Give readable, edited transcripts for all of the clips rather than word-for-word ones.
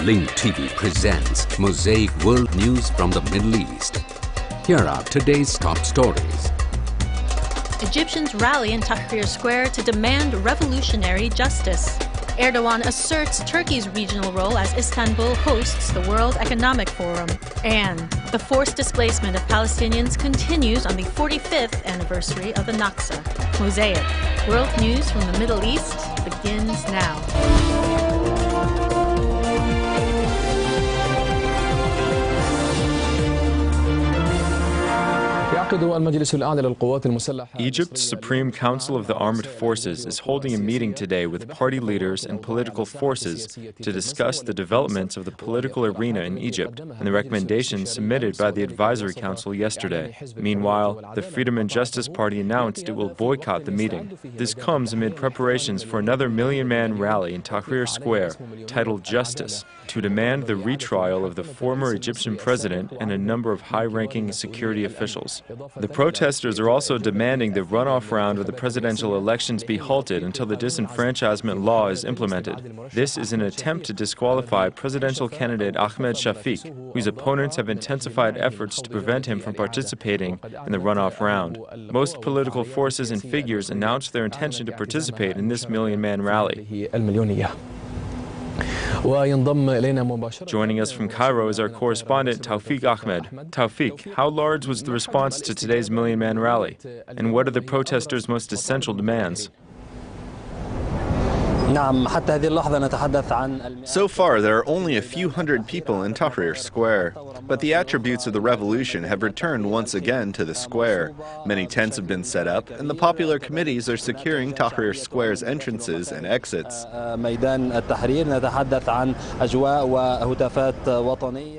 Link TV presents Mosaic World News from the Middle East. Here are today's top stories. Egyptians rally in Tahrir Square to demand revolutionary justice. Erdogan asserts Turkey's regional role as Istanbul hosts the World Economic Forum. And the forced displacement of Palestinians continues on the 45th anniversary of the Naksa. Mosaic, world news from the Middle East, begins now. Egypt's Supreme Council of the Armed Forces is holding a meeting today with party leaders and political forces to discuss the developments of the political arena in Egypt and the recommendations submitted by the Advisory Council yesterday. Meanwhile, the Freedom and Justice Party announced it will boycott the meeting. This comes amid preparations for another million-man rally in Tahrir Square titled Justice to demand the retrial of the former Egyptian president and a number of high-ranking security officials. The protesters are also demanding the runoff round of the presidential elections be halted until the disenfranchisement law is implemented. This is an attempt to disqualify presidential candidate Ahmed Shafiq, whose opponents have intensified efforts to prevent him from participating in the runoff round. Most political forces and figures announced their intention to participate in this million-man rally. Joining us from Cairo is our correspondent Tawfiq Ahmed. Tawfiq, how large was the response to today's million-man rally? And what are the protesters' most essential demands? So far, there are only a few hundred people in Tahrir Square, but the attributes of the revolution have returned once again to the square. Many tents have been set up, and the popular committees are securing Tahrir Square's entrances and exits.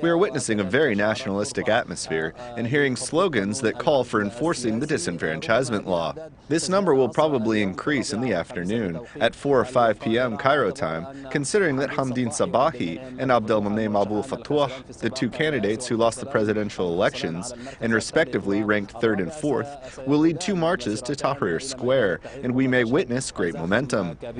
We are witnessing a very nationalistic atmosphere and hearing slogans that call for enforcing the disenfranchisement law. This number will probably increase in the afternoon at 4 or 5 p.m. Cairo time, considering that Hamdin Sabahi and Abdelmonem Abu Fatouh, the two candidates who lost the presidential elections and respectively ranked 3rd and 4th, will lead 2 marches to Tahrir Square, and we may witness great momentum. The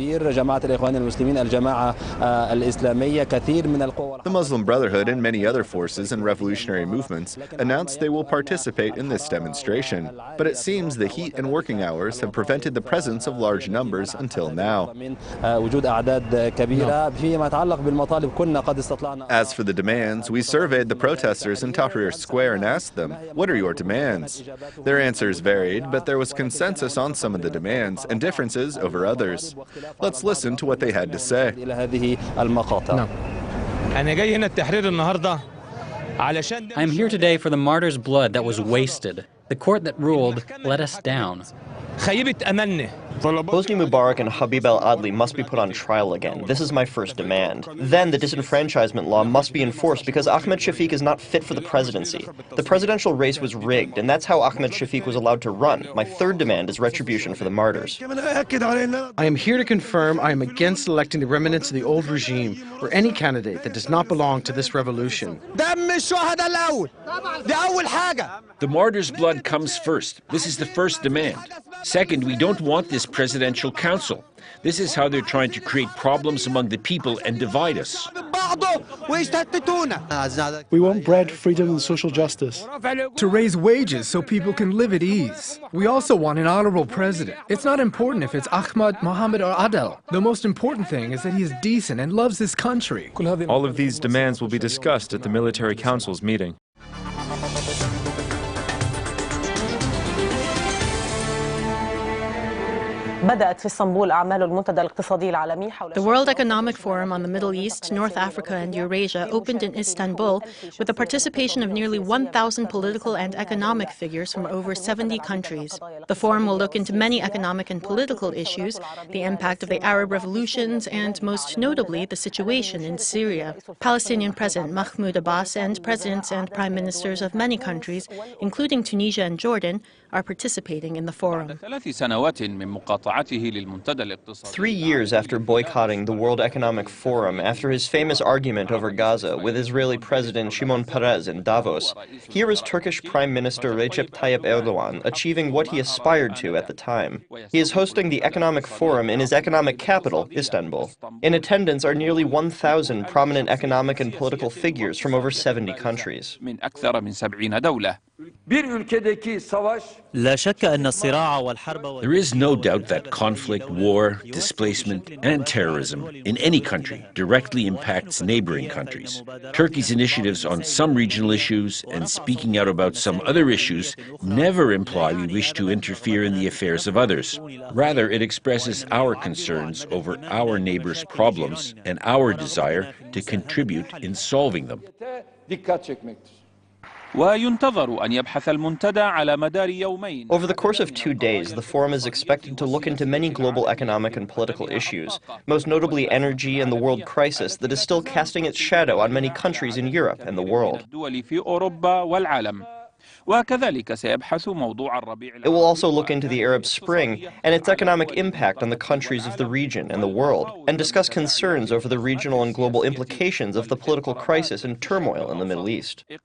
Muslim Brotherhood and many other forces and revolutionary movements announced they will participate in this demonstration, but it seems the heat and working hours have prevented the presence of large numbers until now. As for the demands, we surveyed the protesters in Tahrir Square and asked them, "What are your demands?" Their answers varied, but there was consensus on some of the demands and differences over others. Let's listen to what they had to say. I'm here today for the martyrs' blood that was wasted. The court that ruled let us down. Hosni Mubarak and Habib al-Adli must be put on trial again. This is my first demand. Then the disenfranchisement law must be enforced because Ahmed Shafiq is not fit for the presidency. The presidential race was rigged, and that's how Ahmed Shafiq was allowed to run. My third demand is retribution for the martyrs. I am here to confirm I am against electing the remnants of the old regime or any candidate that does not belong to this revolution. The martyrs' blood comes first. This is the first demand. Second, we don't want this presidential council. This is how they're trying to create problems among the people and divide us. We want bread, freedom, and social justice. To raise wages so people can live at ease. We also want an honorable president. It's not important if it's Ahmad, Mohammed, or Adel. The most important thing is that he is decent and loves his country. All of these demands will be discussed at the Military Council's meeting. The World Economic Forum on the Middle East, North Africa and Eurasia opened in Istanbul with the participation of nearly 1,000 political and economic figures from over 70 countries. The forum will look into many economic and political issues, the impact of the Arab revolutions and, most notably, the situation in Syria. Palestinian President Mahmoud Abbas and presidents and prime ministers of many countries, including Tunisia and Jordan, are participating in the forum. 3 years after boycotting the World Economic Forum after his famous argument over Gaza with Israeli President Shimon Peres in Davos, here is Turkish Prime Minister Recep Tayyip Erdogan achieving what he aspired to at the time. He is hosting the Economic Forum in his economic capital, Istanbul. In attendance are nearly 1,000 prominent economic and political figures from over 70 countries. There is no doubt that conflict, war, displacement, and terrorism in any country directly impacts neighboring countries. Turkey's initiatives on some regional issues and speaking out about some other issues never imply we wish to interfere in the affairs of others. Rather, it expresses our concerns over our neighbors' problems and our desire to contribute in solving them. Over the course of 2 days, the forum is expected to look into many global economic and political issues, most notably energy and the world crisis that is still casting its shadow on many countries in Europe and the world. It will also look into the Arab Spring and its economic impact on the countries of the region and the world, and discuss concerns over the regional and global implications of the political crisis and turmoil in the Middle East. It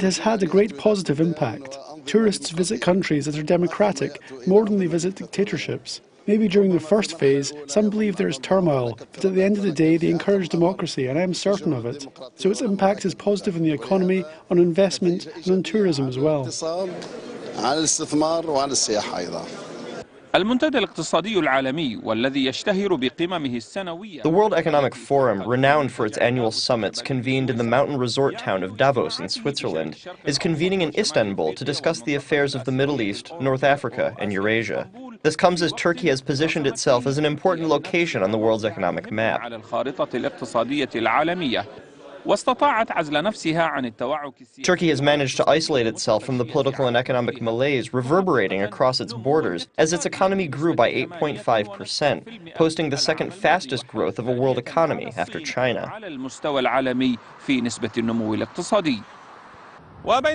has had a great positive impact. Tourists visit countries that are democratic more than they visit dictatorships. Maybe during the first phase, some believe there is turmoil, but at the end of the day, they encourage democracy, and I am certain of it. So its impact is positive on the economy, on investment, and on tourism as well. The World Economic Forum, renowned for its annual summits convened in the mountain resort town of Davos in Switzerland, is convening in Istanbul to discuss the affairs of the Middle East, North Africa, and Eurasia. This comes as Turkey has positioned itself as an important location on the world's economic map. Turkey has managed to isolate itself from the political and economic malaise reverberating across its borders as its economy grew by 8.5%, posting the second fastest growth of a world economy after China. While the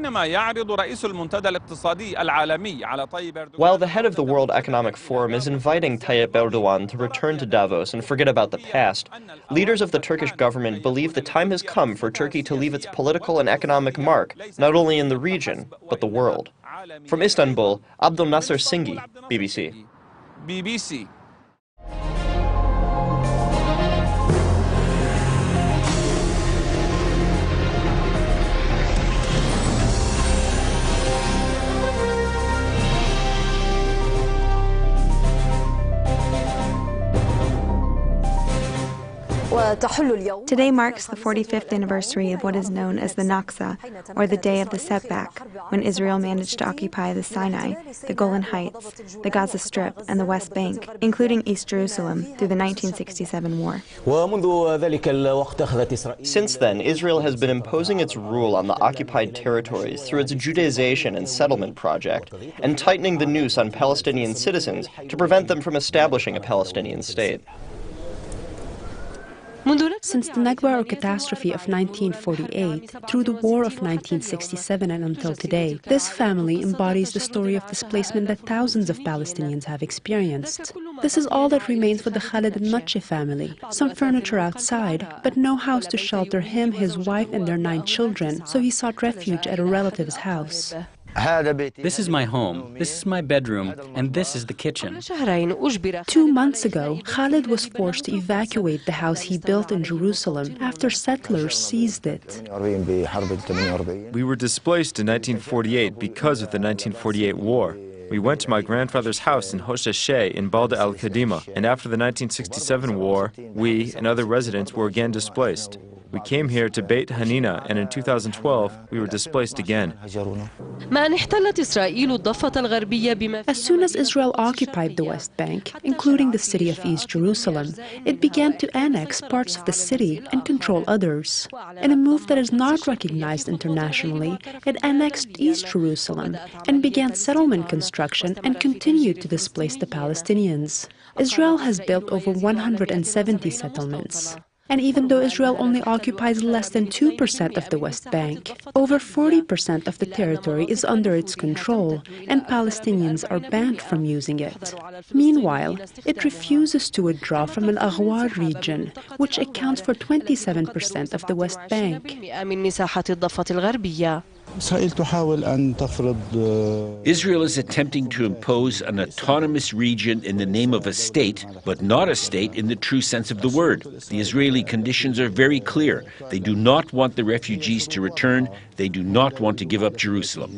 head of the World Economic Forum is inviting Tayyip Erdogan to return to Davos and forget about the past, leaders of the Turkish government believe the time has come for Turkey to leave its political and economic mark, not only in the region, but the world. From Istanbul, Abdul Nasser Singhi, BBC. Today marks the 45th anniversary of what is known as the Naksa, or the Day of the Setback, when Israel managed to occupy the Sinai, the Golan Heights, the Gaza Strip, and the West Bank, including East Jerusalem, through the 1967 war. Since then, Israel has been imposing its rule on the occupied territories through its Judaization and settlement project, and tightening the noose on Palestinian citizens to prevent them from establishing a Palestinian state. Since the Nakba or catastrophe of 1948, through the war of 1967 and until today, this family embodies the story of displacement that thousands of Palestinians have experienced. This is all that remains for the Khaled and Matche family. Some furniture outside, but no house to shelter him, his wife, and their 9 children, so he sought refuge at a relative's house. This is my home, this is my bedroom, and this is the kitchen. 2 months ago, Khaled was forced to evacuate the house he built in Jerusalem after settlers seized it. We were displaced in 1948 because of the 1948 war. We went to my grandfather's house in Hoshashe in Balda al-Kadima, and after the 1967 war, we and other residents were again displaced. We came here to Beit Hanina, and in 2012, we were displaced again. As soon as Israel occupied the West Bank, including the city of East Jerusalem, it began to annex parts of the city and control others. In a move that is not recognized internationally, it annexed East Jerusalem and began settlement construction and continued to displace the Palestinians. Israel has built over 170 settlements. And even though Israel only occupies less than 2% of the West Bank, over 40% of the territory is under its control, and Palestinians are banned from using it. Meanwhile, it refuses to withdraw from Al Aghwar region, which accounts for 27% of the West Bank. Israel is attempting to impose an autonomous region in the name of a state, but not a state in the true sense of the word. The Israeli conditions are very clear. They do not want the refugees to return. They do not want to give up Jerusalem.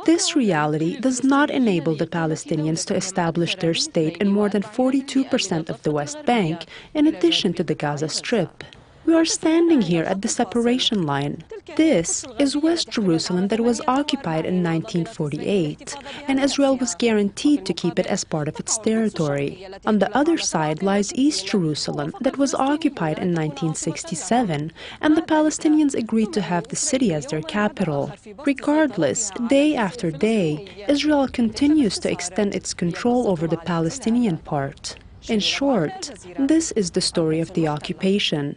This reality does not enable the Palestinians to establish their state in more than 42% of the West Bank, in addition to the Gaza Strip. We are standing here at the separation line. This is West Jerusalem that was occupied in 1948, and Israel was guaranteed to keep it as part of its territory. On the other side lies East Jerusalem that was occupied in 1967, and the Palestinians agreed to have the city as their capital. Regardless, day after day, Israel continues to extend its control over the Palestinian part. In short, this is the story of the occupation.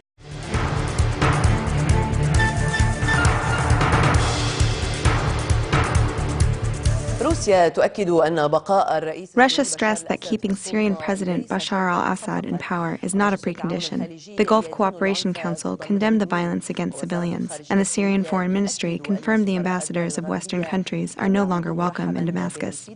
Russia stressed that keeping Syrian President Bashar al-Assad in power is not a precondition. The Gulf Cooperation Council condemned the violence against civilians, and the Syrian Foreign Ministry confirmed the ambassadors of Western countries are no longer welcome in Damascus.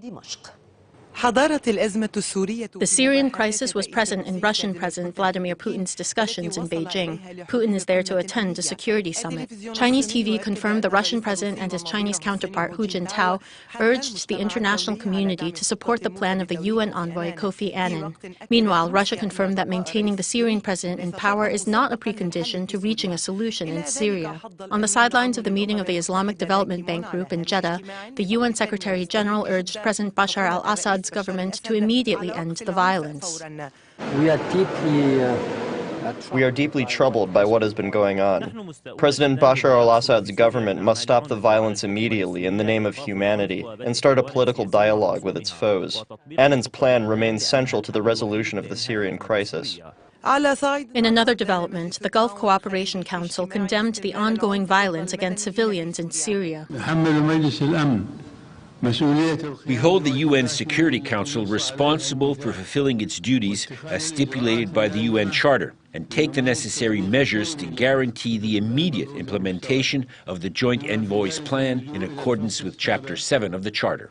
The Syrian crisis was present in Russian President Vladimir Putin's discussions in Beijing. Putin is there to attend a security summit. Chinese TV confirmed the Russian president and his Chinese counterpart Hu Jintao urged the international community to support the plan of the UN envoy Kofi Annan. Meanwhile, Russia confirmed that maintaining the Syrian president in power is not a precondition to reaching a solution in Syria. On the sidelines of the meeting of the Islamic Development Bank Group in Jeddah, the UN Secretary General urged President Bashar al-Assad's government to immediately end the violence. We are deeply troubled by what has been going on. President Bashar al-Assad's government must stop the violence immediately in the name of humanity and start a political dialogue with its foes. Annan's plan remains central to the resolution of the Syrian crisis. In another development, the Gulf Cooperation Council condemned the ongoing violence against civilians in Syria. We hold the UN Security Council responsible for fulfilling its duties as stipulated by the UN Charter and take the necessary measures to guarantee the immediate implementation of the Joint Envoy's plan in accordance with Chapter 7 of the Charter.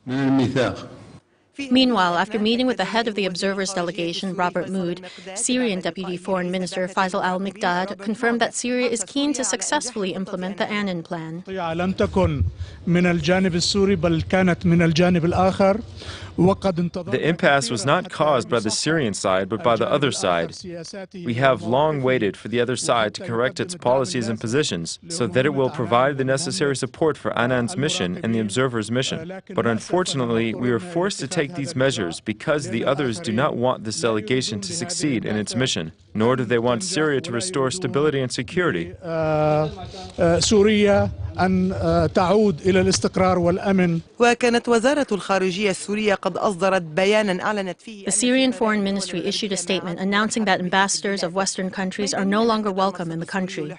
Meanwhile, after meeting with the head of the Observers delegation, Robert Mood, Syrian Deputy Foreign Minister Faisal al-Miqdad confirmed that Syria is keen to successfully implement the Annan plan. The impasse was not caused by the Syrian side, but by the other side. We have long waited for the other side to correct its policies and positions so that it will provide the necessary support for Annan's mission and the Observer's mission. But unfortunately, we are forced to take these measures because the others do not want this delegation to succeed in its mission, nor do they want Syria to restore stability and security. The Syrian Foreign Ministry issued a statement announcing that ambassadors of Western countries are no longer welcome in the country.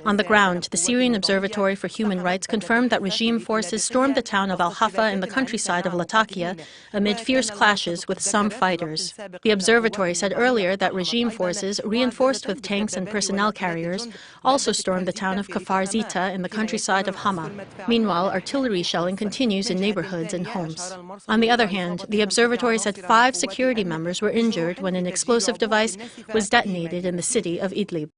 On the ground, the Syrian Observatory for Human Rights confirmed that regime forces stormed the town of Al-Hafa in the countryside of Latakia amid fierce clashes with some fighters. The observatory said earlier that regime forces, reinforced with tanks and personnel carriers, also stormed the town of Kafar Zita in the countryside of Hama. Meanwhile, artillery shelling continues in neighborhoods and homes. On the other hand, the observatory said 5 security members were injured when an explosive device was detonated in the city of Idlib.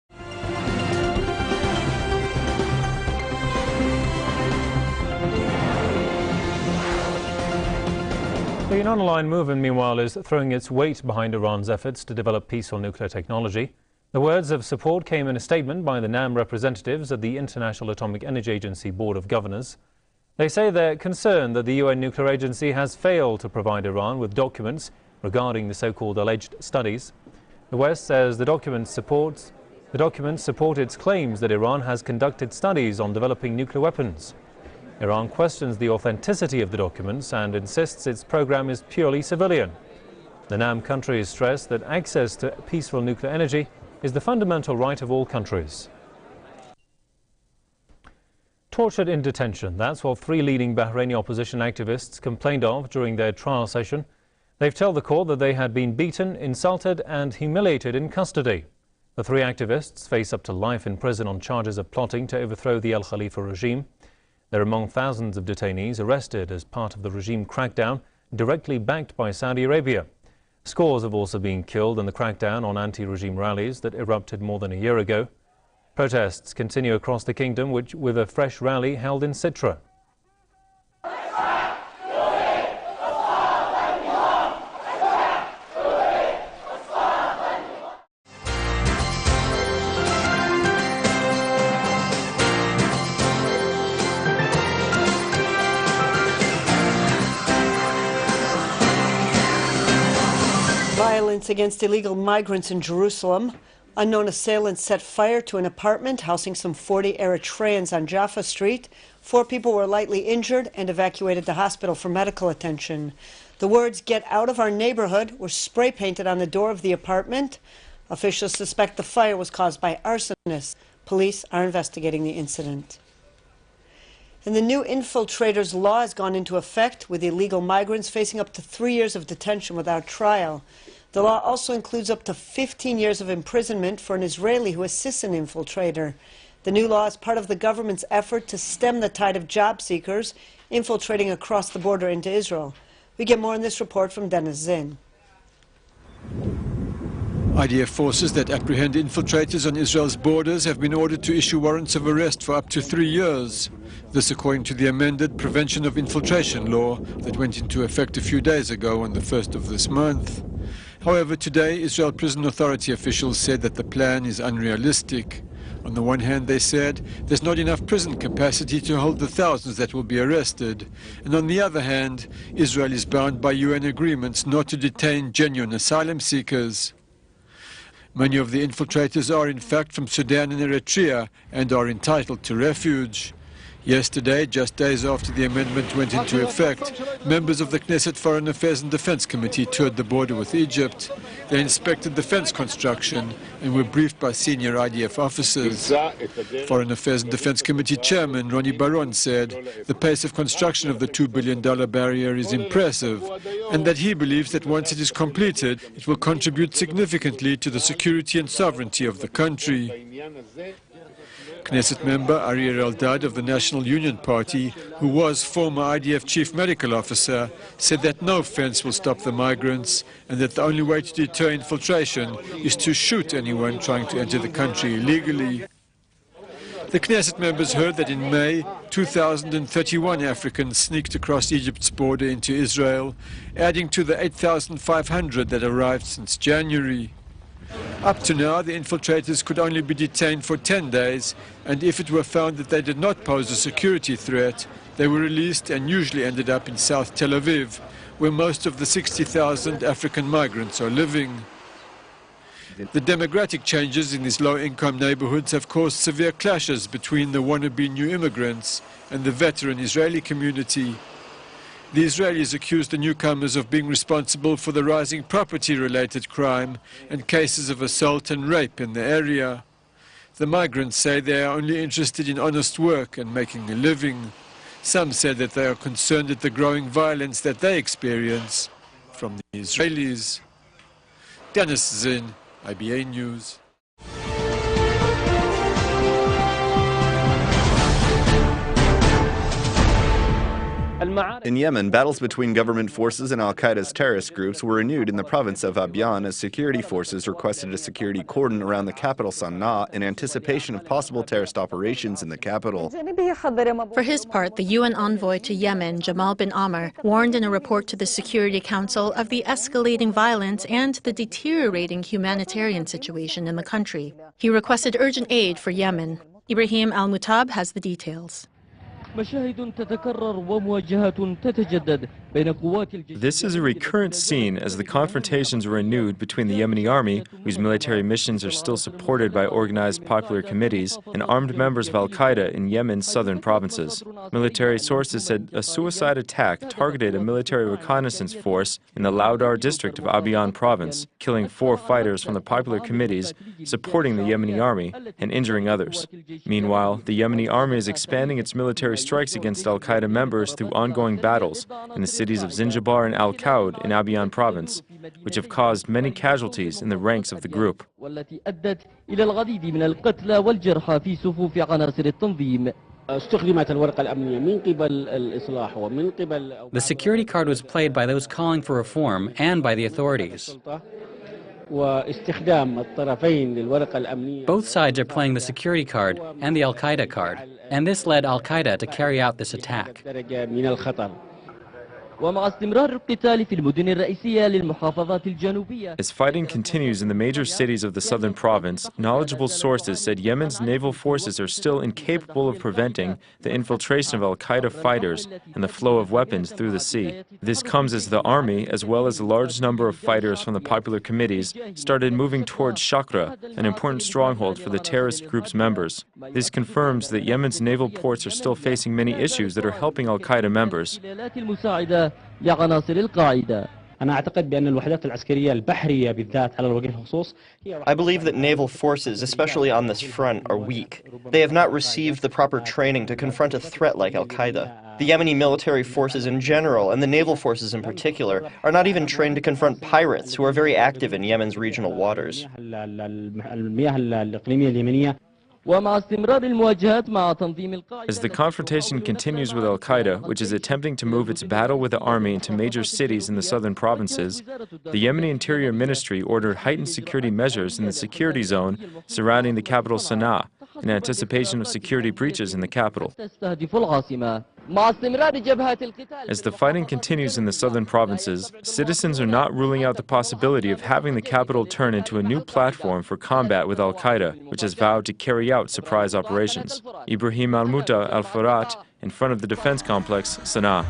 The non-aligned movement, meanwhile, is throwing its weight behind Iran's efforts to develop peaceful nuclear technology. The words of support came in a statement by the NAM representatives at the International Atomic Energy Agency Board of Governors. They say they're concerned that the UN nuclear agency has failed to provide Iran with documents regarding the so-called alleged studies. The West says the documents support its claims that Iran has conducted studies on developing nuclear weapons. Iran questions the authenticity of the documents and insists its program is purely civilian. The NAM countries stress that access to peaceful nuclear energy is the fundamental right of all countries. Tortured in detention, that's what 3 leading Bahraini opposition activists complained of during their trial session. They've told the court that they had been beaten, insulted and humiliated in custody. The 3 activists face up to life in prison on charges of plotting to overthrow the Al Khalifa regime. They're among thousands of detainees arrested as part of the regime crackdown, directly backed by Saudi Arabia. Scores have also been killed in the crackdown on anti-regime rallies that erupted more than a year ago. Protests continue across the kingdom, with a fresh rally held in Sitra. Violence against illegal migrants in Jerusalem. Unknown assailants set fire to an apartment housing some 40 Eritreans on Jaffa Street. 4 people were lightly injured and evacuated to hospital for medical attention. The words, "Get out of our neighborhood," were spray painted on the door of the apartment. Officials suspect the fire was caused by arsonists. Police are investigating the incident. And the new infiltrators law has gone into effect, with illegal migrants facing up to 3 years of detention without trial. The law also includes up to 15 years of imprisonment for an Israeli who assists an infiltrator. The new law is part of the government's effort to stem the tide of job seekers infiltrating across the border into Israel. We get more in this report from Dennis Zinn. IDF forces that apprehend infiltrators on Israel's borders have been ordered to issue warrants of arrest for up to 3 years. This according to the amended Prevention of Infiltration law that went into effect a few days ago on the 1st of this month. However, today, Israel Prison Authority officials said that the plan is unrealistic. On the one hand, they said there's not enough prison capacity to hold the thousands that will be arrested. And on the other hand, Israel is bound by UN agreements not to detain genuine asylum seekers. Many of the infiltrators are in fact from Sudan and Eritrea and are entitled to refuge. Yesterday, just days after the amendment went into effect, members of the Knesset Foreign Affairs and Defense Committee toured the border with Egypt. They inspected the fence construction and were briefed by senior IDF officers. Foreign Affairs and Defense Committee Chairman Ronnie Baron said the pace of construction of the $2 billion barrier is impressive and that he believes that once it is completed, it will contribute significantly to the security and sovereignty of the country. Knesset member Ariel Eldad of the National Union Party, who was former IDF chief medical officer, said that no fence will stop the migrants and that the only way to deter infiltration is to shoot anyone trying to enter the country illegally. The Knesset members heard that in May, 2,031 Africans sneaked across Egypt's border into Israel, adding to the 8,500 that arrived since January. Up to now, the infiltrators could only be detained for 10 days, and if it were found that they did not pose a security threat, they were released and usually ended up in South Tel Aviv, where most of the 60,000 African migrants are living. The demographic changes in these low-income neighborhoods have caused severe clashes between the wannabe new immigrants and the veteran Israeli community. The Israelis accused the newcomers of being responsible for the rising property-related crime and cases of assault and rape in the area. The migrants say they are only interested in honest work and making a living. Some said that they are concerned at the growing violence that they experience from the Israelis. Dennis Zinn, IBA News. In Yemen, battles between government forces and al-Qaeda's terrorist groups were renewed in the province of Abyan as security forces requested a security cordon around the capital Sana'a in anticipation of possible terrorist operations in the capital. For his part, the UN envoy to Yemen, Jamal bin Amr, warned in a report to the Security Council of the escalating violence and the deteriorating humanitarian situation in the country. He requested urgent aid for Yemen. Ibrahim Al-Mutab has the details. مشاهد تتكرر ومواجهات تتجدد This is a recurrent scene as the confrontations are renewed between the Yemeni army, whose military missions are still supported by organized popular committees, and armed members of al-Qaeda in Yemen's southern provinces. Military sources said a suicide attack targeted a military reconnaissance force in the Laudar district of Abyan province, killing 4 fighters from the popular committees supporting the Yemeni army and injuring others. Meanwhile, the Yemeni army is expanding its military strikes against al-Qaeda members through ongoing battles in the cities of Zinjibar and Al-Qaud in Abyan province, which have caused many casualties in the ranks of the group. The security card was played by those calling for reform and by the authorities. Both sides are playing the security card and the al-Qaeda card, and this led al-Qaeda to carry out this attack. As fighting continues in the major cities of the southern province, knowledgeable sources said Yemen's naval forces are still incapable of preventing the infiltration of al-Qaeda fighters and the flow of weapons through the sea. This comes as the army, as well as a large number of fighters from the popular committees, started moving towards Shakra, an important stronghold for the terrorist group's members. This confirms that Yemen's naval ports are still facing many issues that are helping al-Qaeda members. I believe that naval forces, especially on this front, are weak. They have not received the proper training to confront a threat like al-Qaeda. The Yemeni military forces in general, and the naval forces in particular, are not even trained to confront pirates who are very active in Yemen's regional waters. As the confrontation continues with al-Qaeda, which is attempting to move its battle with the army into major cities in the southern provinces, the Yemeni Interior Ministry ordered heightened security measures in the security zone surrounding the capital Sana'a, in anticipation of security breaches in the capital. As the fighting continues in the southern provinces, citizens are not ruling out the possibility of having the capital turn into a new platform for combat with al-Qaeda, which has vowed to carry out surprise operations. Ibrahim Al-Muta Al-Farat, in front of the defense complex, Sana'a.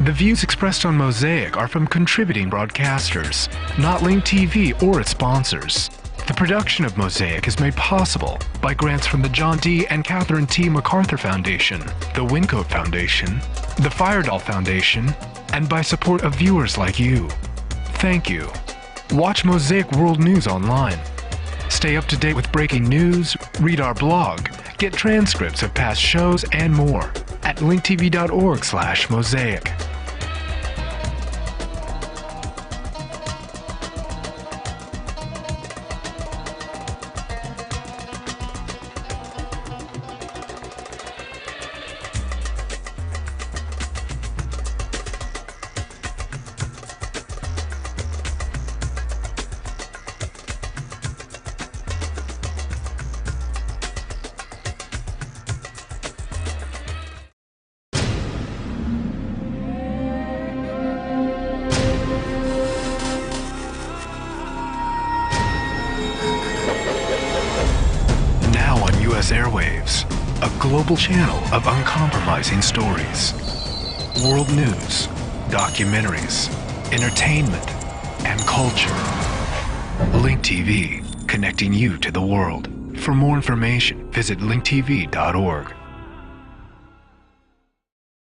The views expressed on Mosaic are from contributing broadcasters, not Link TV or its sponsors. The production of Mosaic is made possible by grants from the John D. and Catherine T. MacArthur Foundation, the Wincote Foundation, the Firedoll Foundation, and by support of viewers like you. Thank you. Watch Mosaic World News online. Stay up to date with breaking news, read our blog, get transcripts of past shows, and more at linktv.org/mosaic. Airwaves, a global channel of uncompromising stories. World news, documentaries, entertainment, and culture. Link TV, connecting you to the world. For more information, visit linktv.org.